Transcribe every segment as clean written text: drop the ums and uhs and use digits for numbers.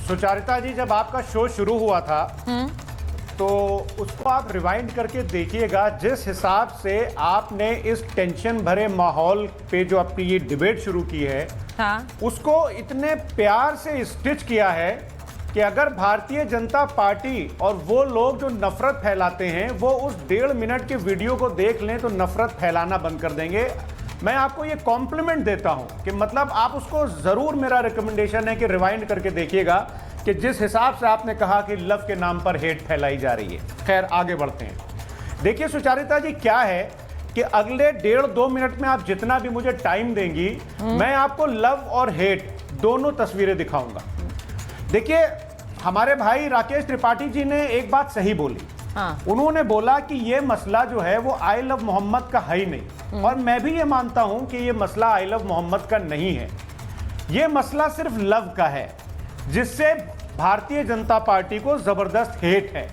सुचारिता जी, जब आपका शो शुरू हुआ था तो उसको आप रिवाइंड करके देखिएगा। जिस हिसाब से आपने इस टेंशन भरे माहौल पे जो अपनी ये डिबेट शुरू की है, हाँ। उसको इतने प्यार से स्टिच किया है कि अगर भारतीय जनता पार्टी और वो लोग जो नफरत फैलाते हैं वो उस 1.5 मिनट के वीडियो को देख लें तो नफरत फैलाना बंद कर देंगे। मैं आपको ये कॉम्प्लीमेंट देता हूं कि मतलब आप उसको जरूर, मेरा रिकमेंडेशन है कि रिवाइंड करके देखिएगा कि जिस हिसाब से आपने कहा कि लव के नाम पर हेट फैलाई जा रही है। खैर, आगे बढ़ते हैं। देखिए सुचारिता जी, क्या है कि अगले 1.5-2 मिनट में आप जितना भी मुझे टाइम देंगी, मैं आपको लव और हेट दोनों तस्वीरें दिखाऊंगा। देखिए, हमारे भाई राकेश त्रिपाठी जी ने एक बात सही बोली। हाँ। उन्होंने बोला कि ये मसला जो है वो आई लव मोहम्मद का है ही नहीं, और मैं भी ये मानता हूं कि ये मसला आई लव मोहम्मद का नहीं है। ये मसला सिर्फ लव का है, जिससे भारतीय जनता पार्टी को जबरदस्त हेट है।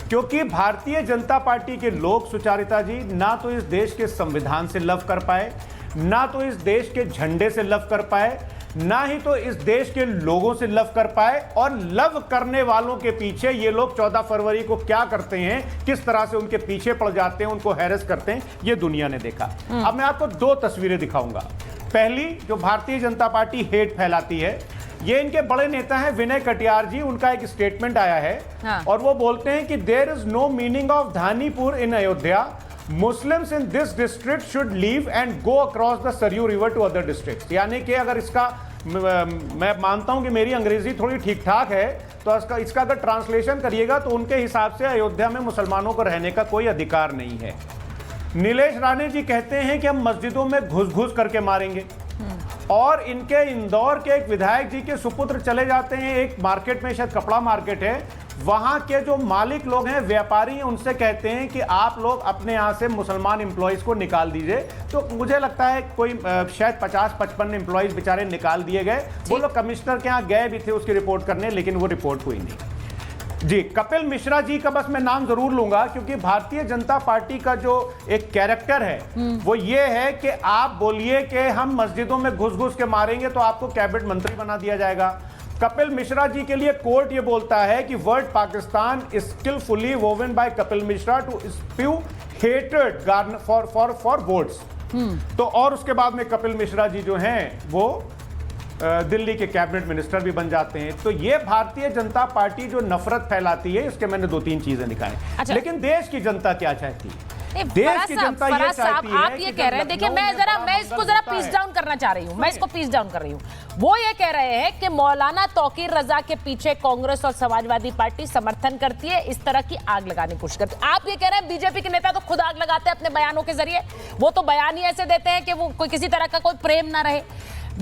क्योंकि भारतीय जनता पार्टी के लोग, सुचारिता जी, ना तो इस देश के संविधान से लव कर पाए, ना तो इस देश के झंडे से लव कर पाए, ना ही तो इस देश के लोगों से लव कर पाए। और लव करने वालों के पीछे ये लोग 14 फरवरी को क्या करते हैं, किस तरह से उनके पीछे पड़ जाते हैं, उनको हैरेस करते हैं, ये दुनिया ने देखा। अब मैं आपको 2 तस्वीरें दिखाऊंगा। पहली, जो भारतीय जनता पार्टी हेट फैलाती है, ये इनके बड़े नेता हैं विनय कटियार जी। उनका एक स्टेटमेंट आया है। हाँ। और वो बोलते हैं कि there is no meaning of Dhanipur in Ayodhya, Muslims in this district should leave and go across the Sarayu river to other districts. यानी कि अगर इसका, मैं मानता हूं कि मेरी अंग्रेजी थोड़ी ठीक ठाक है, तो इसका अगर ट्रांसलेशन करिएगा तो उनके हिसाब से अयोध्या में मुसलमानों को रहने का कोई अधिकार नहीं है। नीलेश राणे जी कहते हैं कि हम मस्जिदों में घुस घुस करके मारेंगे। और इनके इंदौर के एक विधायक जी के सुपुत्र चले जाते हैं एक मार्केट में, शायद कपड़ा मार्केट है, वहां के जो मालिक लोग हैं, व्यापारी हैं, उनसे कहते हैं कि आप लोग अपने यहां से मुसलमान एम्प्लॉइज को निकाल दीजिए। तो मुझे लगता है कोई शायद 50-55 एम्प्लॉइज बेचारे निकाल दिए गए। वो लोग कमिश्नर के यहां गए भी थे उसकी रिपोर्ट करने, लेकिन वो रिपोर्ट हुई नहीं। जी, कपिल मिश्रा जी का बस मैं नाम जरूर लूंगा, क्योंकि भारतीय जनता पार्टी का जो एक कैरेक्टर है वो ये है कि आप बोलिए कि हम मस्जिदों में घुस घुस के मारेंगे तो आपको कैबिनेट मंत्री बना दिया जाएगा। कपिल मिश्रा जी के लिए कोर्ट ये बोलता है कि word Pakistan skilfully woven by Kapil Mishra to spew hatred for votes. तो और उसके बाद में कपिल मिश्रा जी जो हैं वो दिल्ली के कैबिनेट मिनिस्टर भी बन जाते हैं। तो ये भारतीय जनता पार्टी जो नफरत फैलाती है, इसके मैंने 2-3 चीजें दिखाई। अच्छा। लेकिन देश की जनता क्या चाहती है? देश की जनता ये चाहती है, आप ये कह रहे हैं, देखिए मैं इसको जरा पीस डाउन करना चाह रही हूँ, मैं इसको पीस डाउन कर रही हूँ। वो ये कह रहे हैं कि मौलाना तौकीर रजा के पीछे कांग्रेस और समाजवादी पार्टी समर्थन करती है, इस तरह की आग लगाने की कोशिश करती है। आप ये कह रहे हैं बीजेपी के नेता तो खुद आग लगाते हैं अपने बयानों के जरिए, वो तो बयान ही ऐसे देते हैं कि वो कोई किसी तरह का कोई प्रेम ना रहे।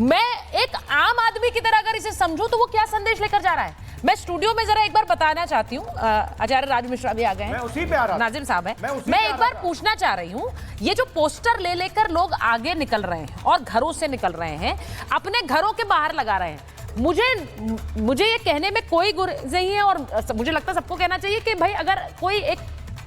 मैं एक आम आदमी की तरह अगर इसे समझूं तो वो क्या संदेश लेकर जा रहा है? मैं स्टूडियो में जरा एक बार बताना चाहती हूँ, आचार्य राज मिश्रा भी आ गए हैं, मैं उसी पे आ रहा, नाजिम साहब हैं, मैं एक बार पूछना चाह रही हूँ, ये जो पोस्टर ले लेकर लोग आगे निकल रहे हैं और घरों से निकल रहे हैं, अपने घरों के बाहर लगा रहे हैं, मुझे ये कहने में कोई गुरेज नहीं है, और मुझे लगता है सबको कहना चाहिए कि भाई अगर कोई एक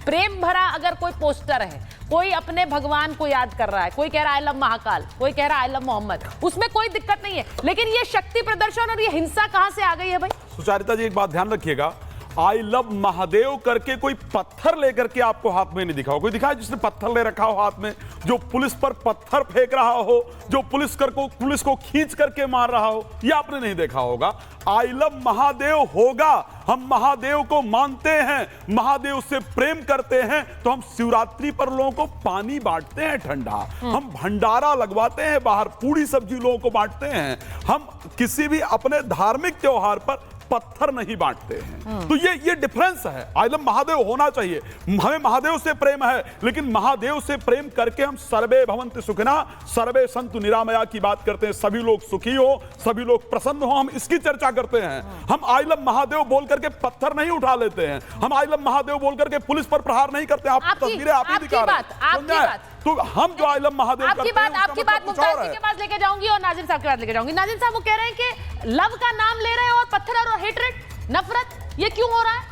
प्रेम भरा अगर कोई पोस्टर है, कोई अपने भगवान को याद कर रहा है, कोई कह रहा है आई लव महाकाल, कोई कह रहा है आई लव मोहम्मद, उसमें कोई दिक्कत नहीं है। लेकिन ये शक्ति प्रदर्शन और ये हिंसा कहां से आ गई है भाई? सुचारिता जी, एक बात ध्यान रखिएगा, आई लव महादेव करके कोई पत्थर लेकर के आपको हाथ में नहीं दिखा, कोई दिखा जिसने पत्थर ले रखा हो हाथ में, जो पुलिस पर पत्थर फेंक रहा हो, जो पुलिस को खींच करके मार रहा हो, ये आपने नहीं देखा होगा। आई लव महादेव होगा, हम महादेव को मानते हैं, महादेव से प्रेम करते हैं, तो हम शिवरात्रि पर लोगों को पानी बांटते हैं ठंडा, हम भंडारा लगवाते हैं बाहर, पूरी सब्जी लोगों को बांटते हैं, हम किसी भी अपने धार्मिक त्योहार पर पत्थर नहीं बांटते हैं। तो ये डिफरेंस है। आई लव महादेव होना चाहिए, हमें महादेव से प्रेम है, लेकिन महादेव से प्रेम करके हम सर्वे भवन्तु सुखिना सर्वे सन्तु निरामया की बात करते हैं, सभी लोग सुखी हो, सभी लोग प्रसन्न हो, हम इसकी चर्चा करते हैं। हम आई लव महादेव बोल करके पत्थर नहीं उठा लेते हैं, हम आई लव महादेव बोल करके पुलिस पर प्रहार नहीं करते। आप तस्वीरें आप ही दिखा रहे हैं, तो हम जो आई लव महादेव आपकी बात मुमताज जी के पास लेके जाऊंगी और नाजिम साहब के पास लेके जाऊंगी। नाजिम साहब वो कह रहे हैं कि लव का नाम ले रहे हैं और पत्थर और हेट्रेड, नफरत, ये क्यों हो रहा है?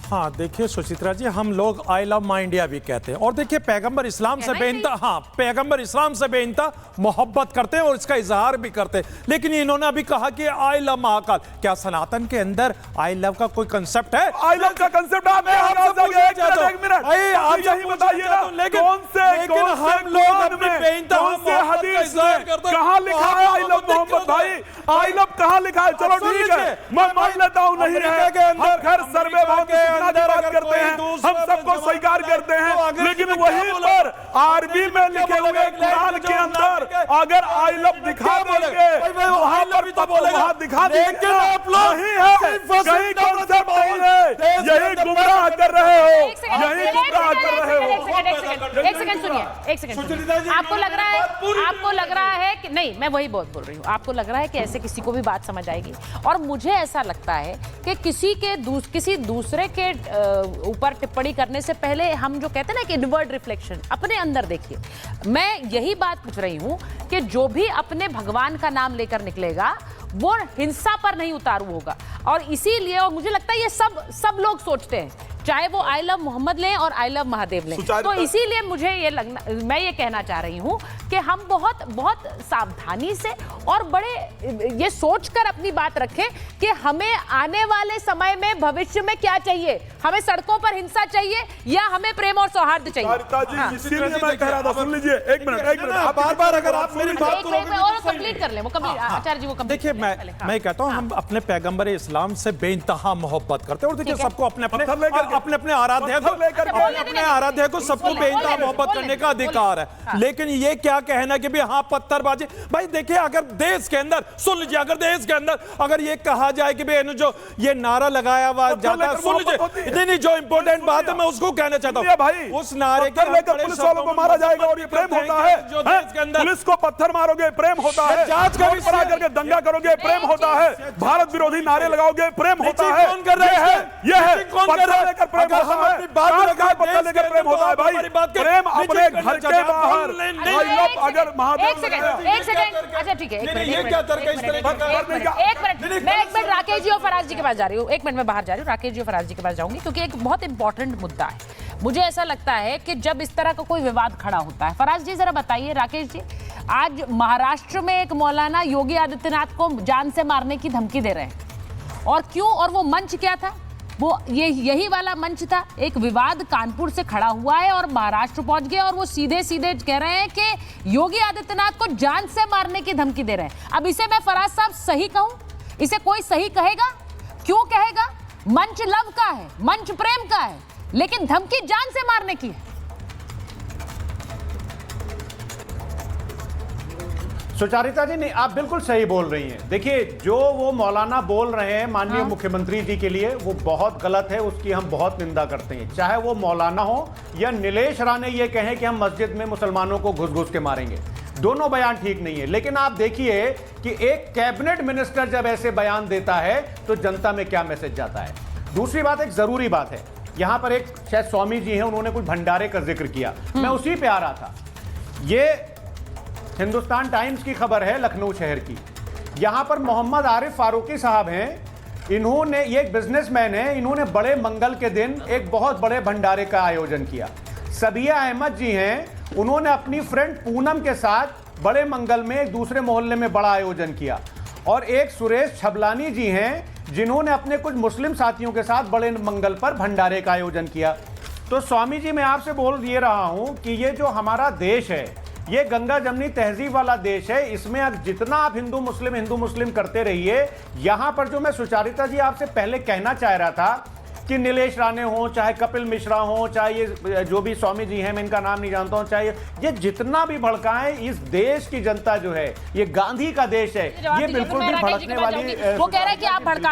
हाँ देखिए सुचित्रा जी, हम लोग आई लव माई इंडिया भी कहते हैं और देखिए पैगंबर इस्लाम से बेइंतहा, हाँ पैगंबर इस्लाम से बेइंतहा मोहब्बत करते हैं और इसका इजहार भी करते हैं। लेकिन इन्होंने अभी कहा कि आई लव महाकाल, क्या सनातन के अंदर आई लव का कोई कंसेप्ट है? आई लव का कंसेप्ट आप एक मिनट आप यही बताइए ना, कौन से हदीस में कहां लिखा है आई लव मोहम्मद भाई? आई लव कहां लिखा है? चलो ठीक है, मैं मान लेता हूं नहीं है, हम खैर सर्वे भाव की बात करते हैं, हम सबको स्वीकार करते हैं, लेकिन वहीं पर अरबी में लिखे हुए कुरान के अंदर अगर आई लव दिखा देंगे वहां पर तो वहां दिखा देंगे, नहीं है, कहीं कॉन्सेप्ट नहीं है, यही गुमराह कर रहे हो, यही गुमराह कर रहे हो। एक सेकंड सुनिए, एक सेकंड। आपको लग रहा है कि नहीं, मैं वही बोल रही हूँ, आपको लग रहा है कि ऐसे किसी को भी बात समझ आएगी, और मुझे ऐसा लगता है कि किसी दूसरे के ऊपर टिप्पणी करने से पहले हम जो कहते हैं ना कि इनवर्ड रिफ्लेक्शन, अपने अंदर देखिए। मैं यही बात पूछ रही हूं कि जो भी अपने भगवान का नाम लेकर निकलेगा वो हिंसा पर नहीं उतारू होगा, और इसीलिए, और मुझे लगता है ये सब लोग सोचते हैं, चाहे वो आई लव मोहम्मद लें और आई लव महादेव लें, तो इसीलिए मुझे मैं ये कहना चाह रही हूं कि हम बहुत बहुत सावधानी से और बड़े ये सोचकर अपनी बात रखें कि हमें आने वाले समय में, भविष्य में क्या चाहिए, हमें सड़कों पर हिंसा चाहिए या हमें प्रेम और सौहार्द चाहिए। इसीलिए मैं कह रहा था, सुन लीजिए, एक मिनट बार अगर आप मेरी बात कंप्लीट कर लें, वो कंप्लीट, आचार्य जी वो कंप्लीट। देखिए मैं कहता हूं हम अपने पैगंबर इस्लाम से बेइंतहा मोहब्बत करते हैं, और देखिए सबको अपने आराध्य को सबको बेइंतहा मोहब्बत करने का अधिकार है। लेकिन ये क्या कहना कि भी हाँ पत्थरबाजी, भाई देखिए अगर देश के अंदर, सुन लीजिए, अगर देश के अंदर अगर ये कहा जाए कि भाई जो ये नारा लगाया हुआ जाता है, सुन लीजिए, नहीं जो इंपॉर्टेंट बात है मैं उसको कहना चाहता हूँ भाई, उस नारे के लेकर पुलिस वालों को मारा जाएगा और ये प्रेम होता है, जो देश के अंदर पुलिस को पत्थर मारोगे प्रेम होता है, जांच करके दंगा करोगे प्रेम होता है, भारत विरोधी नारे लगाओगे प्रेम होता है, कौन कर रहे हैं? ये है पत्थर लेकर प्रेम होता है, पत्थर लेकर प्रेम होता है भाई, प्रेम अपने घर के बाहर। अगर महादेव, एक सेकंड, अच्छा ठीक है, एक मिनट राकेश जी और फराज जी के पास जा रही हूँ, एक मिनट में बाहर जा रही हूँ, राकेश जी और फराज जी के पास जाऊंगी, क्योंकि एक बहुत इंपॉर्टेंट मुद्दा है। मुझे ऐसा लगता है कि जब इस तरह का कोई विवाद खड़ा होता है, फराज जी जरा बताइए, राकेश जी, आज महाराष्ट्र में एक मौलाना योगी आदित्यनाथ को जान से मारने की धमकी दे रहे हैं, और क्यों? और वो मंच क्या था? वो यही वाला मंच था। एक विवाद कानपुर से खड़ा हुआ है और महाराष्ट्र पहुंच गया, और वो सीधे कह रहे हैं कि योगी आदित्यनाथ को जान से मारने की धमकी दे रहे हैं। अब इसे मैं फराज साहब सही कहूं? इसे कोई सही कहेगा? क्यों कहेगा? मंच लव का है, मंच प्रेम का है, लेकिन धमकी जान से मारने की है। सुचारिता जी, नहीं, आप बिल्कुल सही बोल रही हैं। देखिए, जो वो मौलाना बोल रहे हैं माननीय मुख्यमंत्री जी के लिए, वो बहुत गलत है, उसकी हम बहुत निंदा करते हैं। चाहे वो मौलाना हो या नीलेश राणे ये कहें कि हम मस्जिद में मुसलमानों को घुस के मारेंगे, दोनों बयान ठीक नहीं है। लेकिन आप देखिए कि एक कैबिनेट मिनिस्टर जब ऐसे बयान देता है तो जनता में क्या मैसेज जाता है। दूसरी बात, एक जरूरी बात है, यहां पर एक शायद स्वामी जी हैं, उन्होंने कुछ भंडारे का जिक्र किया, मैं उसी पे आ रहा था। ये हिंदुस्तान टाइम्स की खबर है लखनऊ शहर की। यहां पर मोहम्मद आरिफ फारूकी साहब हैं, इन्होंने, ये एक बिजनेसमैन है, इन्होंने बड़े मंगल के दिन एक बहुत बड़े भंडारे का आयोजन किया। सबिया अहमद जी हैं, उन्होंने अपनी फ्रेंड पूनम के साथ बड़े मंगल में एक दूसरे मोहल्ले में बड़ा आयोजन किया। और एक सुरेश छबलानी जी हैं, जिन्होंने अपने कुछ मुस्लिम साथियों के साथ बड़े मंगल पर भंडारे का आयोजन किया। तो स्वामी जी, मैं आपसे बोल ये रहा हूं कि ये जो हमारा देश है, ये गंगा जमनी तहजीब वाला देश है। इसमें अब जितना आप हिंदू मुस्लिम करते रहिए। यहां पर जो मैं सुचारिता जी आपसे पहले कहना चाह रहा था कि नीलेश राणे हो, चाहे कपिल मिश्रा हो, चाहे ये जो भी स्वामी जी हैं, मैं इनका नाम नहीं जानता हूं, चाहे ये जितना भी भड़काएं, इस देश की जनता जो है, ये गांधी का देश है, ये बिल्कुल भी भड़कने वाली, वो कह रहा है कि आप भड़का